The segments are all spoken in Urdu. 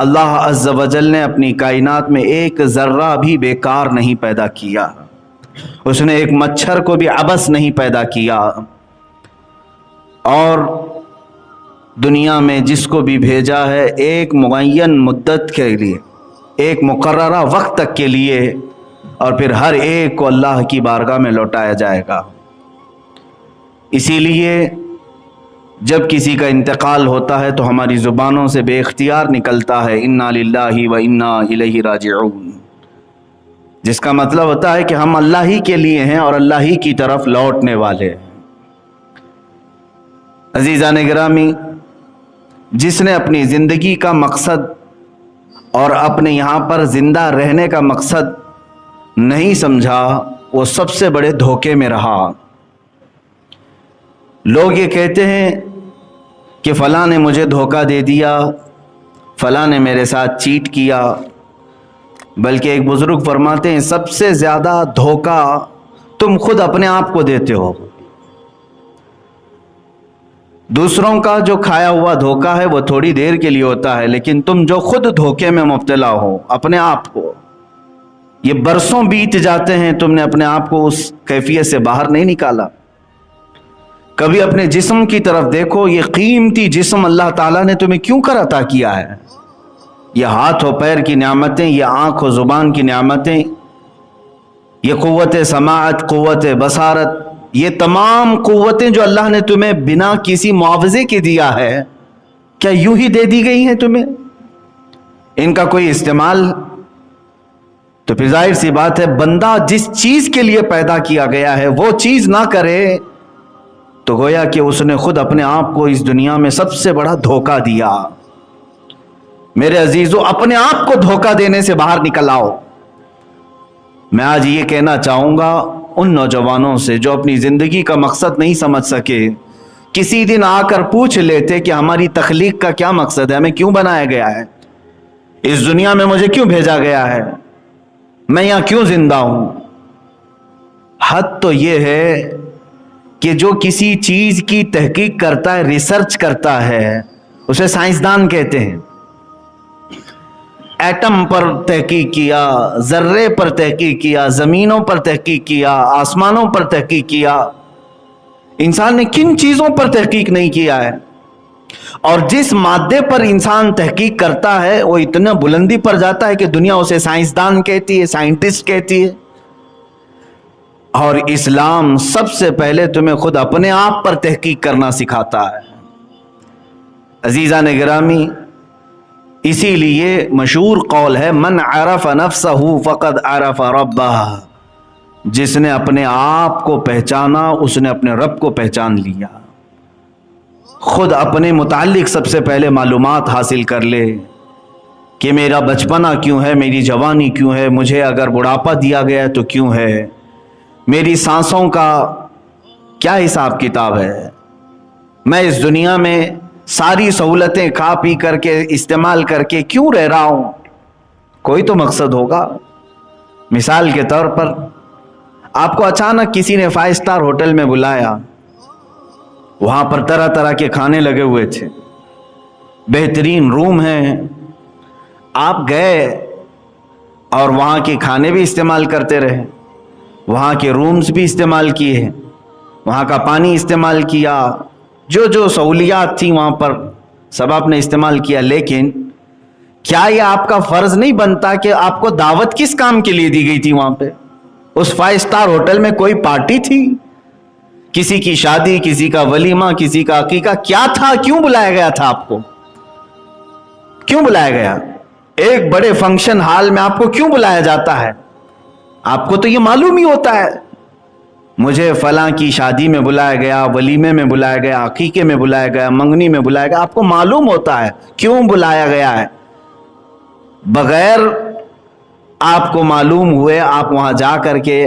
اللہ عز و جل نے اپنی کائنات میں ایک ذرہ بھی بیکار نہیں پیدا کیا، اس نے ایک مچھر کو بھی عبث نہیں پیدا کیا، اور دنیا میں جس کو بھی بھیجا ہے ایک معین مدت کے لیے، ایک مقررہ وقت تک کے لیے، اور پھر ہر ایک کو اللہ کی بارگاہ میں لوٹایا جائے گا۔ اسی لیے جب کسی کا انتقال ہوتا ہے تو ہماری زبانوں سے بے اختیار نکلتا ہے انا للہ و انا الیہ راجعون، جس کا مطلب ہوتا ہے کہ ہم اللہ ہی کے لیے ہیں اور اللہ ہی کی طرف لوٹنے والے ہیں۔ عزیزان گرامی، جس نے اپنی زندگی کا مقصد اور اپنے یہاں پر زندہ رہنے کا مقصد نہیں سمجھا، وہ سب سے بڑے دھوکے میں رہا۔ لوگ یہ کہتے ہیں کہ فلاں نے مجھے دھوکہ دے دیا، فلاں نے میرے ساتھ چیٹ کیا، بلکہ ایک بزرگ فرماتے ہیں سب سے زیادہ دھوکہ تم خود اپنے آپ کو دیتے ہو۔ دوسروں کا جو کھایا ہوا دھوکہ ہے وہ تھوڑی دیر کے لیے ہوتا ہے، لیکن تم جو خود دھوکے میں مبتلا ہو اپنے آپ کو، یہ برسوں بیت جاتے ہیں، تم نے اپنے آپ کو اس کیفیت سے باہر نہیں نکالا۔ کبھی اپنے جسم کی طرف دیکھو، یہ قیمتی جسم اللہ تعالیٰ نے تمہیں کیوں کر عطا کیا ہے؟ یہ ہاتھ و پیر کی نعمتیں، یہ آنکھ و زبان کی نعمتیں، یہ قوت سماعت، قوت بصارت، یہ تمام قوتیں جو اللہ نے تمہیں بنا کسی معاوضے کے دیا ہے، کیا یوں ہی دے دی گئی ہیں تمہیں؟ ان کا کوئی استعمال؟ تو پھر ظاہر سی بات ہے بندہ جس چیز کے لیے پیدا کیا گیا ہے وہ چیز نہ کرے تو گویا کہ اس نے خود اپنے آپ کو اس دنیا میں سب سے بڑا دھوکہ دیا۔ میرے عزیزو، اپنے آپ کو دھوکہ دینے سے باہر نکل آؤ۔ میں آج یہ کہنا چاہوں گا ان نوجوانوں سے جو اپنی زندگی کا مقصد نہیں سمجھ سکے، کسی دن آ کر پوچھ لیتے کہ ہماری تخلیق کا کیا مقصد ہے، ہمیں کیوں بنایا گیا ہے، اس دنیا میں مجھے کیوں بھیجا گیا ہے، میں یہاں کیوں زندہ ہوں۔ حد تو یہ ہے کہ جو کسی چیز کی تحقیق کرتا ہے، ریسرچ کرتا ہے، اسے سائنسدان کہتے ہیں۔ ایٹم پر تحقیق کیا، ذرے پر تحقیق کیا، زمینوں پر تحقیق کیا، آسمانوں پر تحقیق کیا، انسان نے کن چیزوں پر تحقیق نہیں کیا ہے؟ اور جس مادے پر انسان تحقیق کرتا ہے وہ اتنا بلندی پر جاتا ہے کہ دنیا اسے سائنسدان کہتی ہے، سائنٹسٹ کہتی ہے۔ اور اسلام سب سے پہلے تمہیں خود اپنے آپ پر تحقیق کرنا سکھاتا ہے۔ عزیزان گرامی، اسی لیے مشہور قول ہے من عرف نفسہ فقد عرف ربہ، جس نے اپنے آپ کو پہچانا اس نے اپنے رب کو پہچان لیا۔ خود اپنے متعلق سب سے پہلے معلومات حاصل کر لے کہ میرا بچپنا کیوں ہے، میری جوانی کیوں ہے، مجھے اگر بڑھاپا دیا گیا ہے تو کیوں ہے، میری سانسوں کا کیا حساب کتاب ہے، میں اس دنیا میں ساری سہولتیں کھا پی کر کے استعمال کر کے کیوں رہ رہا ہوں؟ کوئی تو مقصد ہوگا۔ مثال کے طور پر آپ کو اچانک کسی نے 5 اسٹار ہوٹل میں بلایا، وہاں پر طرح طرح کے کھانے لگے ہوئے تھے، بہترین روم ہیں، آپ گئے اور وہاں کے کھانے بھی استعمال کرتے رہے، وہاں کے رومز بھی استعمال کیے، وہاں کا پانی استعمال کیا، جو جو سہولیات تھیں وہاں پر سب آپ نے استعمال کیا، لیکن کیا یہ آپ کا فرض نہیں بنتا کہ آپ کو دعوت کس کام کے لیے دی گئی تھی؟ وہاں پہ اس 5 اسٹار ہوٹل میں کوئی پارٹی تھی، کسی کی شادی، کسی کا ولیمہ، کسی کا عقیقہ، کیا تھا؟ کیوں بلایا گیا تھا آپ کو؟ کیوں بلایا گیا؟ ایک بڑے فنکشن ہال میں آپ کو کیوں بلایا جاتا ہے؟ آپ کو تو یہ معلوم ہی ہوتا ہے مجھے فلاں کی شادی میں بلایا گیا، ولیمے میں بلایا گیا، عقیقے میں بلایا گیا، منگنی میں بلایا گیا، آپ کو معلوم ہوتا ہے کیوں بلایا گیا ہے۔ بغیر آپ کو معلوم ہوئے آپ وہاں جا کر کے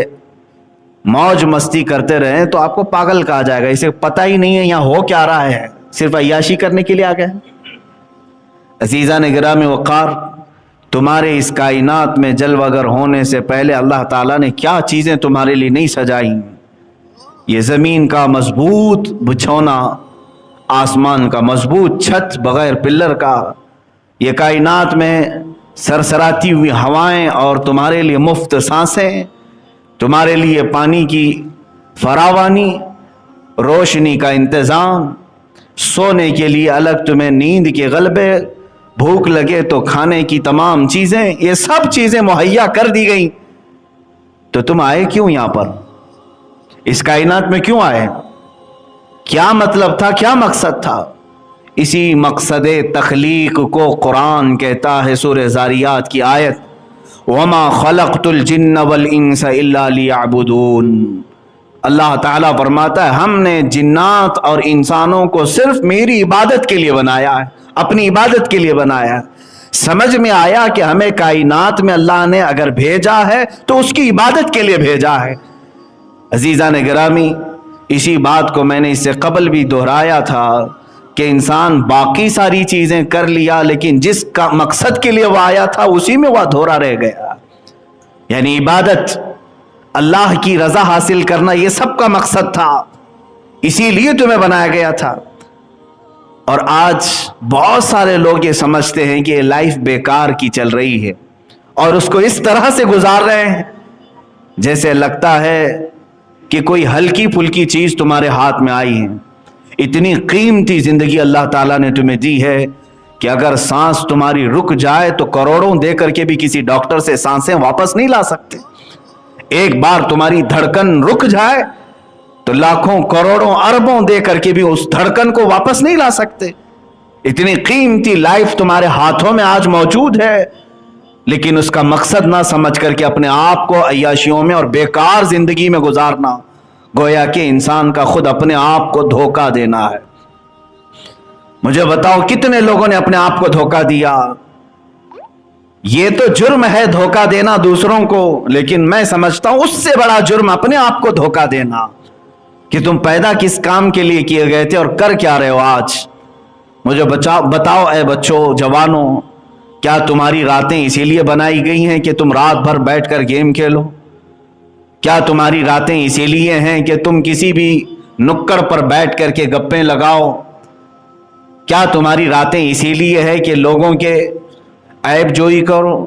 موج مستی کرتے رہیں تو آپ کو پاگل کہا جائے گا، اسے پتہ ہی نہیں ہے یہاں ہو کیا رہا ہے، صرف عیاشی کرنے کے لیے آ گئے۔ عزیزان گرامی وقار، تمہارے اس کائنات میں جلوہ گر ہونے سے پہلے اللہ تعالیٰ نے کیا چیزیں تمہارے لیے نہیں سجائیں۔ یہ زمین کا مضبوط بچھونا، آسمان کا مضبوط چھت بغیر پلر کا، یہ کائنات میں سرسراتی ہوئی ہوائیں اور تمہارے لیے مفت سانسیں، تمہارے لیے پانی کی فراوانی، روشنی کا انتظام، سونے کے لیے الگ تمہیں نیند کے غلبے، بھوک لگے تو کھانے کی تمام چیزیں، یہ سب چیزیں مہیا کر دی گئیں، تو تم آئے کیوں یہاں پر؟ اس کائنات میں کیوں آئے؟ کیا مطلب تھا، کیا مقصد تھا؟ اسی مقصد تخلیق کو قرآن کہتا ہے سورہ زاریات کی آیت، وَمَا خَلَقْتُ الْجِنَّ وَالْإِنسَ إِلَّا لِيَعْبُدُونَ۔ اللہ تعالیٰ فرماتا ہے ہم نے جنات اور انسانوں کو صرف میری عبادت کے لیے بنایا ہے، اپنی عبادت کے لیے بنایا ہے۔ سمجھ میں آیا کہ ہمیں کائنات میں اللہ نے اگر بھیجا ہے تو اس کی عبادت کے لیے بھیجا ہے۔ عزیزان گرامی، اسی بات کو میں نے اس سے قبل بھی دہرایا تھا کہ انسان باقی ساری چیزیں کر لیا لیکن جس کا مقصد کے لیے وہ آیا تھا اسی میں وہ ادھورا رہ گیا، یعنی عبادت، اللہ کی رضا حاصل کرنا، یہ سب کا مقصد تھا، اسی لیے تمہیں بنایا گیا تھا۔ اور آج بہت سارے لوگ یہ سمجھتے ہیں کہ یہ لائف بیکار کی چل رہی ہے اور اس کو اس طرح سے گزار رہے ہیں جیسے لگتا ہے کہ کوئی ہلکی پھلکی چیز تمہارے ہاتھ میں آئی ہے۔ اتنی قیمتی زندگی اللہ تعالیٰ نے تمہیں دی ہے کہ اگر سانس تمہاری رک جائے تو کروڑوں دے کر کے بھی کسی ڈاکٹر سے سانسیں واپس نہیں لا سکتے۔ ایک بار تمہاری دھڑکن رک جائے تو لاکھوں کروڑوں اربوں دے کر کے بھی اس دھڑکن کو واپس نہیں لا سکتے۔ اتنی قیمتی لائف تمہارے ہاتھوں میں آج موجود ہے، لیکن اس کا مقصد نہ سمجھ کر کے اپنے آپ کو عیاشیوں میں اور بیکار زندگی میں گزارنا، گویا کہ انسان کا خود اپنے آپ کو دھوکہ دینا ہے۔ مجھے بتاؤ کتنے لوگوں نے اپنے آپ کو دھوکہ دیا؟ یہ تو جرم ہے دھوکہ دینا دوسروں کو، لیکن میں سمجھتا ہوں اس سے بڑا جرم اپنے آپ کو دھوکہ دینا کہ تم پیدا کس کام کے لیے کیے گئے تھے اور کر کیا رہے ہو آج۔ مجھے بتاؤ اے بچوں، جوانوں، کیا تمہاری راتیں اسی لیے بنائی گئی ہیں کہ تم رات بھر بیٹھ کر گیم کھیلو؟ کیا تمہاری راتیں اسی لیے ہیں کہ تم کسی بھی نکڑ پر بیٹھ کر کے گپیں لگاؤ؟ کیا تمہاری راتیں اسی لیے ہے کہ لوگوں کے عیب جوئی کرو؟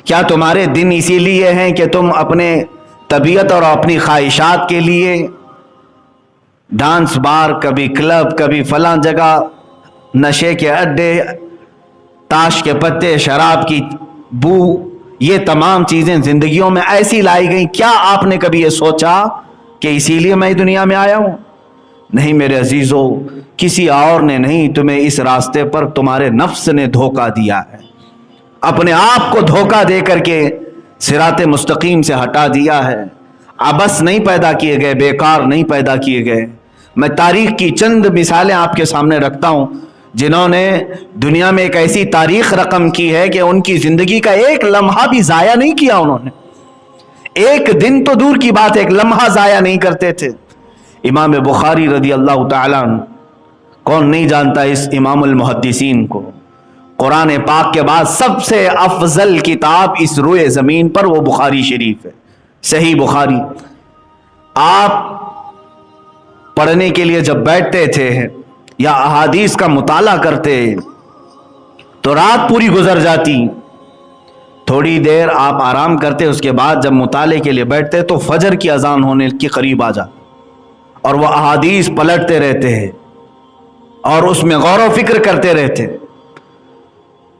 کیا تمہارے دن اسی لیے ہیں کہ تم اپنے طبیعت اور اپنی خواہشات کے لیے ڈانس بار، کبھی کلب، کبھی فلاں جگہ، نشے کے اڈے، تاش کے پتے، شراب کی بو، یہ تمام چیزیں زندگیوں میں ایسی لائی گئیں؟ کیا آپ نے کبھی یہ سوچا کہ اسی لیے میں دنیا میں آیا ہوں؟ نہیں میرے عزیزو، کسی اور نے نہیں، تمہیں اس راستے پر تمہارے نفس نے دھوکہ دیا ہے، اپنے آپ کو دھوکہ دے کر کے صراط مستقیم سے ہٹا دیا ہے۔ عبث نہیں پیدا کیے گئے، بیکار نہیں پیدا کیے گئے۔ میں تاریخ کی چند مثالیں آپ کے سامنے رکھتا ہوں جنہوں نے دنیا میں ایک ایسی تاریخ رقم کی ہے کہ ان کی زندگی کا ایک لمحہ بھی ضائع نہیں کیا انہوں نے، ایک دن تو دور کی بات، ایک لمحہ ضائع نہیں کرتے تھے۔ امام بخاری رضی اللہ تعالیٰ عنہ، کون نہیں جانتا اس امام المحدثین کو؟ قرآن پاک کے بعد سب سے افضل کتاب اس روئے زمین پر وہ بخاری شریف ہے، صحیح بخاری۔ آپ پڑھنے کے لیے جب بیٹھتے تھے یا احادیث کا مطالعہ کرتے تو رات پوری گزر جاتی، تھوڑی دیر آپ آرام کرتے، اس کے بعد جب مطالعے کے لیے بیٹھتے تو فجر کی اذان ہونے کے قریب آ جاتی اور وہ احادیث پلٹتے رہتے ہیں اور اس میں غور و فکر کرتے رہتے۔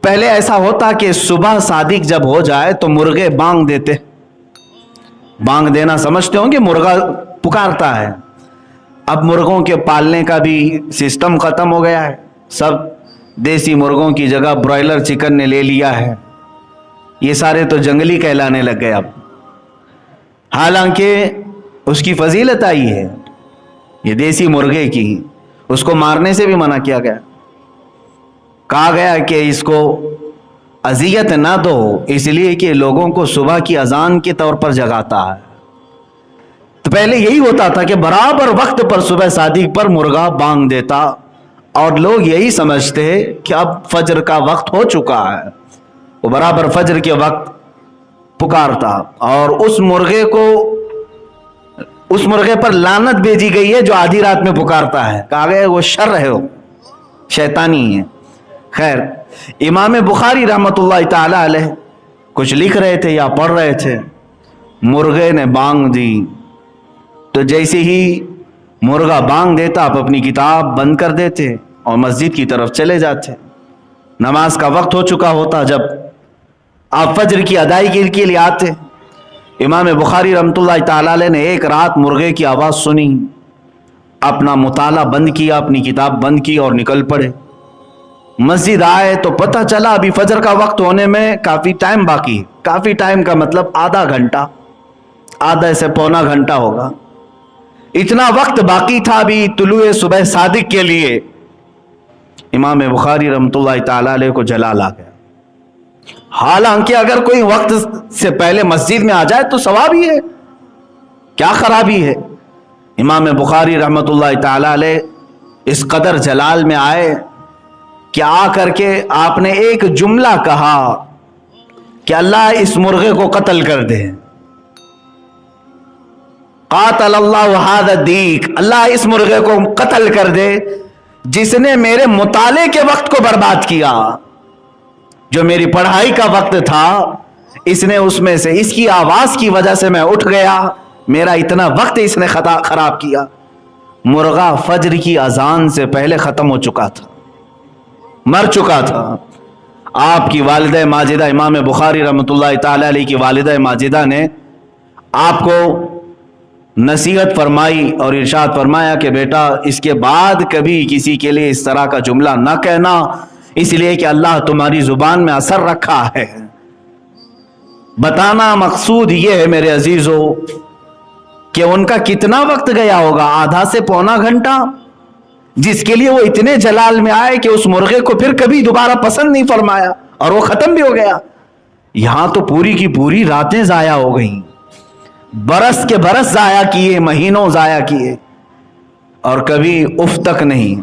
پہلے ایسا ہوتا کہ صبح صادق جب ہو جائے تو مرغے بانگ دیتے، بانگ دینا سمجھتے ہوں کہ مرغا پکارتا ہے۔ اب مرغوں کے پالنے کا بھی سسٹم ختم ہو گیا ہے، سب دیسی مرغوں کی جگہ برائلر چکن نے لے لیا ہے، یہ سارے تو جنگلی کہلانے لگ گئے اب، حالانکہ اس کی فضیلت آئی ہے یہ دیسی مرغے کی، اس کو مارنے سے بھی منع کیا گیا، کہا گیا کہ اس کو اذیت نہ دو، اس لیے کہ لوگوں کو صبح کی اذان کے طور پر جگاتا ہے۔ تو پہلے یہی ہوتا تھا کہ برابر وقت پر صبح صادق پر مرغا بانگ دیتا اور لوگ یہی سمجھتے کہ اب فجر کا وقت ہو چکا ہے، وہ برابر فجر کے وقت پکارتا اور اس مرغے پر لعنت بھیجی گئی ہے جو آدھی رات میں پکارتا ہے، کہا گیا وہ شر ہے، وہ شیطانی ہے، خیر، امام بخاری رحمۃ اللہ تعالی علیہ کچھ لکھ رہے تھے یا پڑھ رہے تھے، مرغے نے بانگ دی، تو جیسے ہی مرغا بانگ دیتا آپ اپنی کتاب بند کر دیتے اور مسجد کی طرف چلے جاتے۔ نماز کا وقت ہو چکا ہوتا جب آپ فجر کی ادائیگی کے لیے آتے۔ امام بخاری رحمۃ اللہ تعالی علیہ نے ایک رات مرغے کی آواز سنی، اپنا مطالعہ بند کیا، اپنی کتاب بند کی اور نکل پڑے۔ مسجد آئے تو پتہ چلا ابھی فجر کا وقت ہونے میں کافی ٹائم باقی ہے۔ کافی ٹائم کا مطلب آدھا گھنٹہ، آدھا سے پونا گھنٹہ ہوگا، اتنا وقت باقی تھا ابھی طلوع صبح صادق کے لیے۔ امام بخاری رحمۃ اللہ تعالی علیہ کو جلال آ گیا، حالانکہ اگر کوئی وقت سے پہلے مسجد میں آ جائے تو ثواب ہی ہے، کیا خرابی ہے۔ امام بخاری رحمۃ اللہ تعالی علیہ اس قدر جلال میں آئے کہ آ کر کے آپ نے ایک جملہ کہا کہ اللہ اس مرغے کو قتل کر دے، قاتل اللہ ھذا الدیک، اللہ اس مرغے کو قتل کر دے جس نے میرے مطالعے کے وقت کو برباد کیا، جو میری پڑھائی کا وقت تھا اس نے اس میں سے، اس کی آواز کی وجہ سے میں اٹھ گیا، میرا اتنا وقت اس نے خراب کیا۔ مرغا فجر کی اذان سے پہلے ختم ہو چکا تھا، مر چکا تھا۔ آپ کی والدہ ماجدہ امام بخاری رحمۃ اللہ تعالی علیہ کی والدہ ماجدہ نے آپ کو نصیحت فرمائی اور ارشاد فرمایا کہ بیٹا اس کے بعد کبھی کسی کے لیے اس طرح کا جملہ نہ کہنا، اس لیے کہ اللہ تمہاری زبان میں اثر رکھا ہے۔ بتانا مقصود یہ ہے میرے عزیزو کہ ان کا کتنا وقت گیا ہوگا، آدھا سے پونا گھنٹہ، جس کے لیے وہ اتنے جلال میں آئے کہ اس مرغے کو پھر کبھی دوبارہ پسند نہیں فرمایا اور وہ ختم بھی ہو گیا۔ یہاں تو پوری کی پوری راتیں ضائع ہو گئیں، برس کے برس ضائع کیے، مہینوں ضائع کیے، اور کبھی اف تک نہیں۔